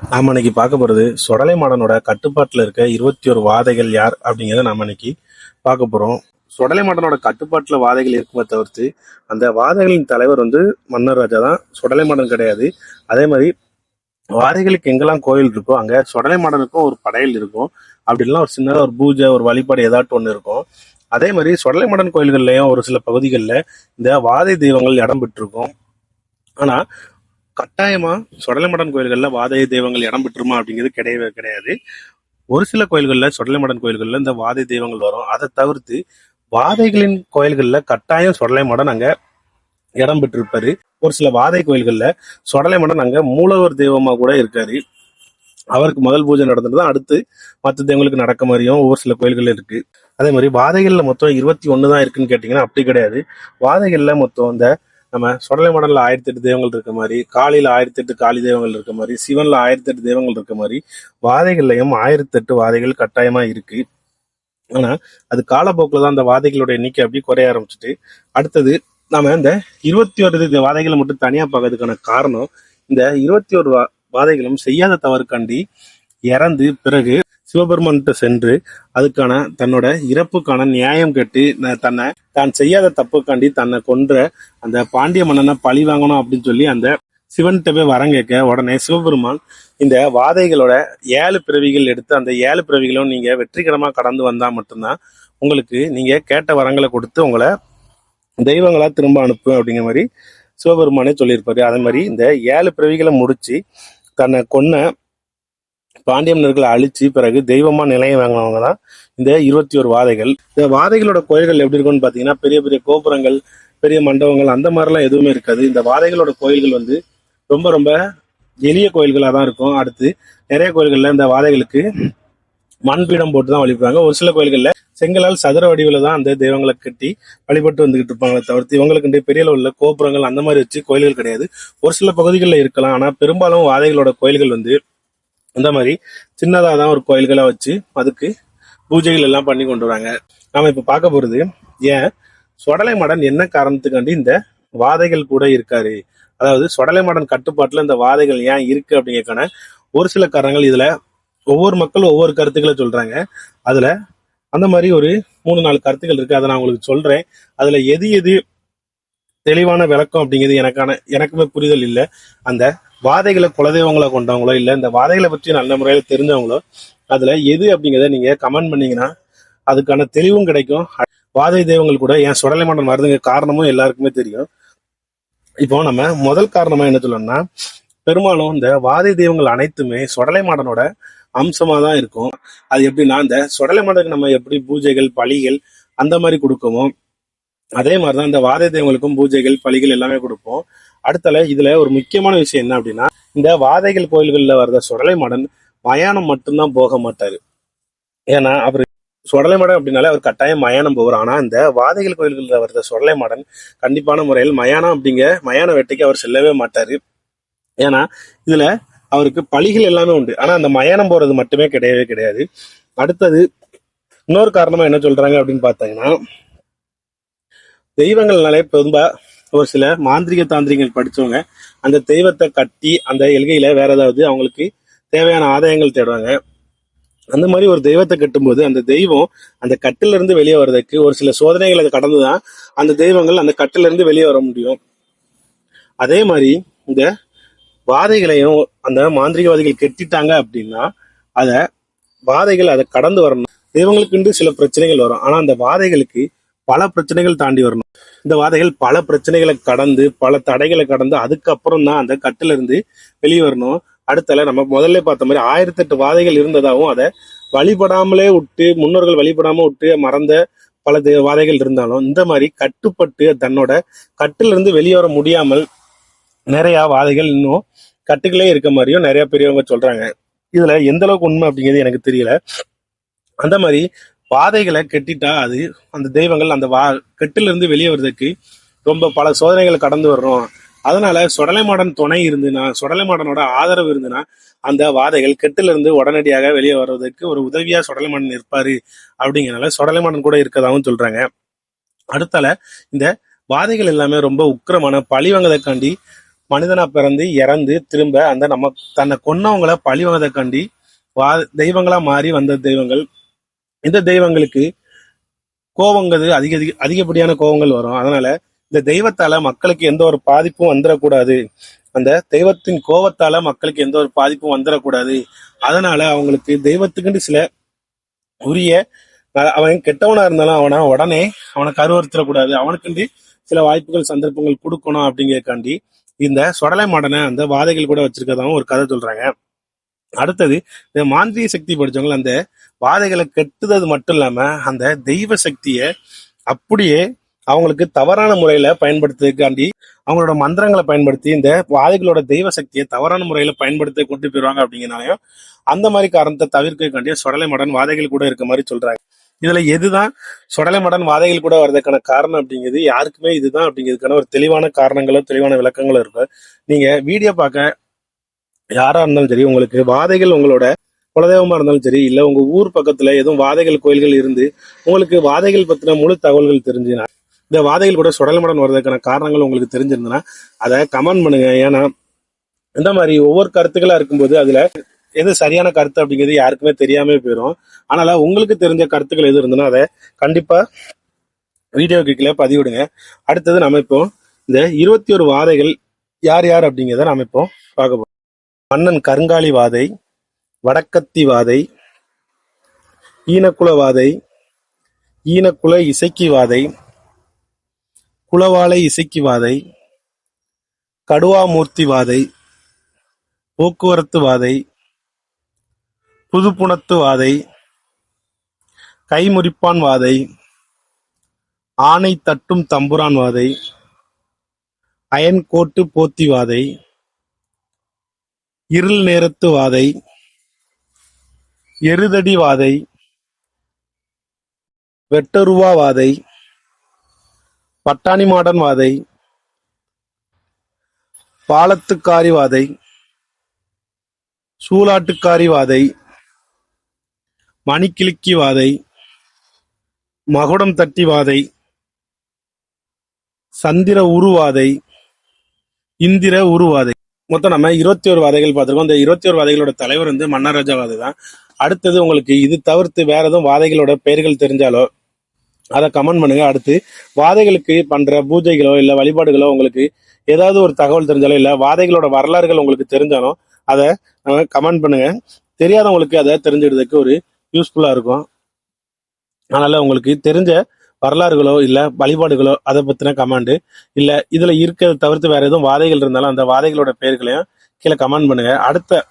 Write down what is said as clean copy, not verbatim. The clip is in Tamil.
நாம இன்னைக்கு பார்க்க போறது சொடலை மாடனோட கட்டுப்பாட்டுல இருக்க 21 வாதைகள் யார் அப்படிங்கிறத நாம இன்னைக்கு பார்க்க போறோம். சொடலை மாடனோட கட்டுப்பாட்டுல வாதைகள் இருக்குமே தவிர்த்து அந்த வாதைகளின் தலைவர் மன்னர் ராஜா தான், சொடலை மாடன் கிடையாது. அதே மாதிரி வாதைகளுக்கு எங்கெல்லாம் கோயில் இருக்கோ அங்க சொடலை மாடனுக்கும் ஒரு படையல் இருக்கும். அப்படி இல்லைன்னா ஒரு சின்னதாக ஒரு பூஜை, ஒரு வழிபாடு ஏதாட்டும் ஒன்று இருக்கும். அதே மாதிரி சொடலை மாடன் கோயில்கள்லயும் ஒரு சில பகுதிகளில் இந்த வாதை தெய்வங்கள் இடம் பெற்றிருக்கும். ஆனா கட்டாயமா சொடலைமடன் கோயில்கள்ல வாதை தெய்வங்கள் இடம் பெற்றுமா அப்படிங்கிறது கிடையவே கிடையாது. ஒரு சில கோயில்கள்ல, சொடலைமடன் கோயில்கள்ல இந்த வாதை தெய்வங்கள் வரும். அதை தவிர்த்து வாதைகளின் கோயில்கள்ல கட்டாயம் சொடலைமடன் அங்க இடம் பெற்றிருப்பாரு. ஒரு சில வாதை கோயில்கள்ல சொடலைமடன் அங்க மூலவர் தெய்வமா கூட இருக்காரு. அவருக்கு முதல் பூஜை நடந்துட்டு தான் அடுத்து மற்ற தெய்வங்களுக்கு நடக்க மாதிரியும் ஒவ்வொரு சில கோயில்கள் இருக்கு. அதே மாதிரி வாதைகள்ல மொத்தம் 21 தான் இருக்குன்னு கேட்டீங்கன்னா அப்படி கிடையாது. வாதைகள்ல மொத்தம் இந்த நம்ம சொடலை மாடல்ல 1008 தெய்வங்கள் இருக்க மாதிரி, காளியில 1008 காளி தெய்வங்கள் இருக்க மாதிரி, சிவன்ல 1008 தெய்வங்கள் இருக்க மாதிரி வாதைகள்லயும் 1008 வாதைகள் கட்டாயமா இருக்கு. ஆனா அது காலப்போக்கில் தான் அந்த வாதைகளோட எண்ணிக்கை அப்படி குறைய ஆரம்பிச்சுட்டு, அடுத்தது நாம இந்த 21 வாதைகளை மட்டும் தனியா பார்க்கறதுக்கான காரணம், இந்த 21 வாதைகளும் செய்யாத தவறுக்காண்டி இறந்து பிறகு சிவபெருமான்கிட்ட சென்று அதுக்கான தன்னோட இறப்புக்கான நியாயம் கேட்டு தான் செய்யாத தப்புக்காண்டி தன்னை கொன்ற அந்த பாண்டிய மன்னனை பழி வாங்கணும் அப்படின்னு சொல்லி அந்த சிவன்கிட்ட போய் வரம் கேட்க, உடனே சிவபெருமான் இந்த வாதைகளோட 7 பிறவிகள் எடுத்து அந்த 7 பிறவிகளும் நீங்க வெற்றிகரமா கடந்து வந்தா மட்டும்தான் உங்களுக்கு நீங்க கேட்ட வரங்களை கொடுத்து உங்களை தெய்வங்களா திரும்ப அனுப்பு அப்படிங்கிற மாதிரி சிவபெருமானே சொல்லியிருப்பாரு. அதே மாதிரி இந்த 7 பிறவிகளை முடிச்சு தன்னை கொன்ன பாண்டிய மன்னர்களை அழிச்சு பிறகு தெய்வமா நிலையம் வாங்கினவங்க தான் இந்த 21 வாதைகள். இந்த வாதைகளோட கோயில்கள் எப்படி இருக்கும்னு பாத்தீங்கன்னா, பெரிய பெரிய கோபுரங்கள், பெரிய மண்டபங்கள் அந்த மாதிரிலாம் எதுவுமே இருக்காது. இந்த வாதைகளோட கோயில்கள் ரொம்ப ரொம்ப எளிய கோயில்களா தான் இருக்கும். அடுத்து நிறைய கோயில்கள்ல இந்த வாதைகளுக்கு மண்பீடம் போட்டு தான் வழிபடுவாங்க. ஒரு சில கோயில்கள்ல செங்கலால் சதுர வடிவில் தான் அந்த தெய்வங்களை கட்டி வழிபட்டு வந்துகிட்டு இருப்பாங்களே தவிர்த்து இவங்களுக்கு பெரிய அளவுல கோபுரங்கள் அந்த மாதிரி வச்சு கோயில்கள் கிடையாது. ஒரு சில பகுதிகளில் இருக்கலாம். ஆனா பெரும்பாலும் வாதைகளோட கோயில்கள் இந்த மாதிரி சின்னதாக தான் ஒரு கோயில்களை வச்சு அதுக்கு பூஜைகள் எல்லாம் பண்ணி கொண்டு வராங்க. நாம இப்ப பார்க்க போறது, ஏன் சொடலை மாடன் என்ன காரணத்துக்காண்டி இந்த வாதைகள் கூட இருக்காரு, அதாவது சொடலை மாடன் கட்டுப்பாட்டுல இந்த வாதைகள் ஏன் இருக்கு அப்படிங்கறதுக்கான ஒரு சில காரணங்கள். இதுல ஒவ்வொரு மக்களும் ஒவ்வொரு கருத்துக்களை சொல்றாங்க. அதுல அந்த மாதிரி ஒரு 3-4 கருத்துக்கள் இருக்கு. அதை நான் உங்களுக்கு சொல்றேன். அதுல எது எது தெளிவான விளக்கம் அப்படிங்கிறது எனக்குமே புரிதல் இல்லை. அந்த வாதைகளை குலதெய்வங்களை கொண்டவங்களோ இல்ல இந்த வாதைகளை பற்றி நல்ல முறையில தெரிஞ்சவங்களோ அதுல எது அப்படிங்கிறத நீங்க கமெண்ட் பண்ணீங்கன்னா அதுக்கான தெளிவும் கிடைக்கும். வாதை தெய்வங்கள் கூட ஏன் சொடலை மாடன் வருதுங்க காரணமும் எல்லாருக்குமே தெரியும். இப்போ நம்ம முதல் காரணமா என்ன சொல்லணும்னா, பெரும்பாலும் இந்த வாதை தெய்வங்கள் அனைத்துமே சொடலை மாடனோட அம்சமா தான் இருக்கும். அது எப்படின்னா, இந்த சொடலை மாடனுக்கு நம்ம எப்படி பூஜைகள், பலிகள் அந்த மாதிரி கொடுக்குமோ அதே மாதிரிதான் இந்த வாதை தெய்வங்களுக்கும் பூஜைகள், பலிகள் எல்லாமே கொடுப்போம். அடுத்தால இதுல ஒரு முக்கியமான விஷயம் என்ன அப்படின்னா, இந்த வாதைகள் கோயில்கள்ல வர்ற சொடலை மாடன் மயானம் மட்டும்தான் போக மாட்டாரு. ஏன்னா அவர் சொடலை மாடன் அப்படின்னாலே அவர் கட்டாயம் மயானம் போவார். ஆனா இந்த வாதைகள் கோயில்கள்ல வர்ற சொடலை மாடன் கண்டிப்பான முறையில் மயான வேட்டைக்கு அவர் செல்லவே மாட்டாரு. ஏன்னா இதுல அவருக்கு பலிகள் எல்லாமே உண்டு. ஆனா அந்த மயானம் போறது மட்டுமே கிடையவே கிடையாது. அடுத்தது இன்னொரு காரணமா என்ன சொல்றாங்க அப்படின்னு பாத்தீங்கன்னா, தெய்வங்கள்னாலே பெரும்பா ஒரு சில மாந்திரிக தாந்திரிகள் படிச்சவங்க அந்த தெய்வத்தை கட்டி அந்த எல்கையில வேற ஏதாவது அவங்களுக்கு தேவையான ஆதாயங்கள் தேடுவாங்க. அந்த மாதிரி ஒரு தெய்வத்தை கட்டும்போது அந்த தெய்வம் அந்த கட்டில இருந்து வெளியே வர்றதுக்கு ஒரு சில சோதனைகளை கடந்துதான் அந்த தெய்வங்கள் அந்த கட்டில இருந்து வெளியே வர முடியும். அதே மாதிரி இந்த வாதைகளையும் அந்த மாந்திரிகவாதிகள் கெட்டிட்டாங்க அப்படின்னா வாதைகள் அதை கடந்து வரணும். தெய்வங்களுக்கு சில பிரச்சனைகள் வரும். ஆனா அந்த வாதைகளுக்கு பல பிரச்சனைகள் தாண்டி வரணும். இந்த வாதைகள் பல பிரச்சனைகளை கடந்து பல தடைகளை கடந்து அதுக்கப்புறம் தான் அந்த கட்டில இருந்து வெளியே வரணும். அடுத்தால நம்ம முதல்ல பார்த்த மாதிரி 1008 வாதைகள் இருந்ததாகவும் அதை வழிபடாமலே விட்டு முன்னோர்கள் வழிபடாம விட்டு மறந்த பல வாதைகள் இருந்தாலும் இந்த மாதிரி கட்டுப்பட்டு தன்னோட கட்டில இருந்து வெளியே வர முடியாமல் நிறைய வாதைகள் இன்னும் கட்டுகளே இருக்க மாதிரியும் நிறைய பெரியவங்க சொல்றாங்க. இதுல எந்த அளவுக்கு உண்மை அப்படிங்கிறது எனக்கு தெரியல. அந்த மாதிரி வாதைகளை கெட்டிட்டா அது அந்த தெய்வங்கள் அந்த கெட்டில இருந்து வெளியே வர்றதுக்கு ரொம்ப பல சோதனைகளை கடந்து வர்றோம். அதனால சொடலை மாடன் துணை இருந்துன்னா, சொடலை மாடனோட ஆதரவு இருந்துன்னா அந்த வாதைகள் கெட்டில இருந்து உடனடியாக வெளியே வர்றதுக்கு ஒரு உதவியா சொடலை மாடன் இருப்பாரு. அப்படிங்கிறனால சொடலை மாடன் கூட இருக்கதாகவும் சொல்றாங்க. அடுத்தால இந்த வாதைகள் எல்லாமே ரொம்ப உக்கிரமான பழி வாங்கதற்காண்டி மனிதனா பிறந்து இறந்து திரும்ப அந்த நம்ம தன்னை கொன்னவங்களை பழி வாங்கதை கண்டி தெய்வங்களா மாறி வந்த தெய்வங்கள். இந்த தெய்வங்களுக்கு கோபங்கிறது அதிகப்படியான கோபங்கள் வரும். அதனால இந்த தெய்வத்தால மக்களுக்கு எந்த ஒரு பாதிப்பும் வந்துடக்கூடாது, அந்த தெய்வத்தின் கோபத்தால மக்களுக்கு எந்த ஒரு பாதிப்பும் வந்துடக்கூடாது. அதனால அவங்களுக்கு தெய்வத்துக்குன்னு சில உரிய அவன் கெட்டவனா இருந்தாலும் அவனை கருவறுத்தரக்கூடாது, அவனுக்குண்டு சில வாய்ப்புகள் சந்தர்ப்பங்கள் கொடுக்கணும் அப்படிங்கிறக்காண்டி இந்த சொடலை மாடனை அந்த வாதைகள் கூட வச்சிருக்கதாவும் ஒரு கதை சொல்றாங்க. அடுத்தது இந்த மாந்திரிய சக்தி படிச்சவங்க அந்த வாதைகளை கெட்டுறது மட்டும் இல்லாம அந்த தெய்வ சக்தியை அப்படியே அவங்களுக்கு தவறான முறையில பயன்படுத்துறதுக்காண்டி அவங்களோட மந்திரங்களை பயன்படுத்தி இந்த வாதைகளோட தெய்வ சக்தியை தவறான முறையில பயன்படுத்த கொண்டு போயிருவாங்க. அப்படிங்கிறனாலையும் அந்த மாதிரி காரணத்தை தவிர்க்கக்காண்டிய சொடலை மடன் வாதைகள் கூட இருக்க மாதிரி சொல்றாங்க. இதுல எதுதான் சொடலை மடன் வாதைகள் கூட வர்றதுக்கான காரணம் அப்படிங்கிறது யாருக்குமே இதுதான் அப்படிங்கிறதுக்கான ஒரு தெளிவான காரணங்களோ தெளிவான விளக்கங்களோ இருக்கும். நீங்க வீடியோ பார்க்க யாரா இருந்தாலும் சரி, உங்களுக்கு வாதைகள் உங்களோட குலதெய்வமா இருந்தாலும் சரி, இல்ல உங்க ஊர் பக்கத்துல எதுவும் வாதைகள் கோயில்கள் இருந்து உங்களுக்கு வாதைகள் பத்தின முழு தகவல்கள் தெரிஞ்சுன்னா, இந்த வாதைகள் கூட சொடலை மடன் வர்றதுக்கான காரணங்கள் உங்களுக்கு தெரிஞ்சிருந்ததுன்னா அதை கமெண்ட் பண்ணுங்க. ஏன்னா இந்த மாதிரி ஒவ்வொரு கருத்துக்களா இருக்கும்போது அதுல எது சரியான கருத்து அப்படிங்கிறது யாருக்குமே தெரியாம போயிடும். அதனால உங்களுக்கு தெரிஞ்ச கருத்துக்கள் எது இருந்ததுன்னா அதை கண்டிப்பா வீடியோ கீழே பதிவிடுங்க. அடுத்தது நம்ம இப்போ இந்த 21 வாதைகள் யார் யார் அப்படிங்கிறத நாம இப்போ பார்க்க போறோம். மன்னன் கருங்காலி வாதை, வடக்கத்தி வாதை, ஈனக்குல வாதை, ஈனக்குல இசைக்கி வாதை, குலவாளை இசைக்கி வாதை, கடுவாமூர்த்தி வாதை, போக்குவரத்து வாதை, புதுப்புணத்து வாதை, கைமுறிப்பான் வாதை, ஆனை தட்டும் தம்புரான் வாதை, அயன்கோட்டு போத்தி வாதை, இருள் நேரத்து வாதை, எருதடி வாதை, வெட்டருவா வாதை, பட்டாணி மாடன் வாதை, பாலத்துக்காரி வாதை, சூலாட்டுக்காரி வாதை, மணிக்கிழக்கி வாதை, மகுடம் தட்டி வாதை, சந்திர உருவாதை, இந்திர உருவாதை. மொத்தம் நம்ம 21 வாதைகள் பார்த்திருக்கோம். இந்த 21 வாதைகளோட தலைவர் மன்னராஜா வாதை தான். அடுத்தது உங்களுக்கு இது தவிர்த்து வேற எதுவும் வாதைகளோட பெயர்கள் தெரிஞ்சாலோ அதை கமெண்ட் பண்ணுங்க. அடுத்து வாதைகளுக்கு பண்ற பூஜைகளோ இல்ல வழிபாடுகளோ உங்களுக்கு ஏதாவது ஒரு தகவல் தெரிஞ்சாலும் இல்ல வாதைகளோட வரலாறுகள் உங்களுக்கு தெரிஞ்சாலும் அதை கமெண்ட் பண்ணுங்க. தெரியாதவங்களுக்கு அதை தெரிஞ்சிடுறதுக்கு ஒரு யூஸ்ஃபுல்லா இருக்கும். அதனால உங்களுக்கு தெரிஞ்ச வரலாறுகளோ இல்ல வழிபாடுகளோ அதை பத்தின கமெண்ட் இல்ல இதுல இருக்கிறத தவிர்த்து வேற எதுவும் வாதைகள் இருந்தாலும் அந்த வாதைகளோட பெயர்களையும் கீழே கமெண்ட் பண்ணுங்க. அடுத்த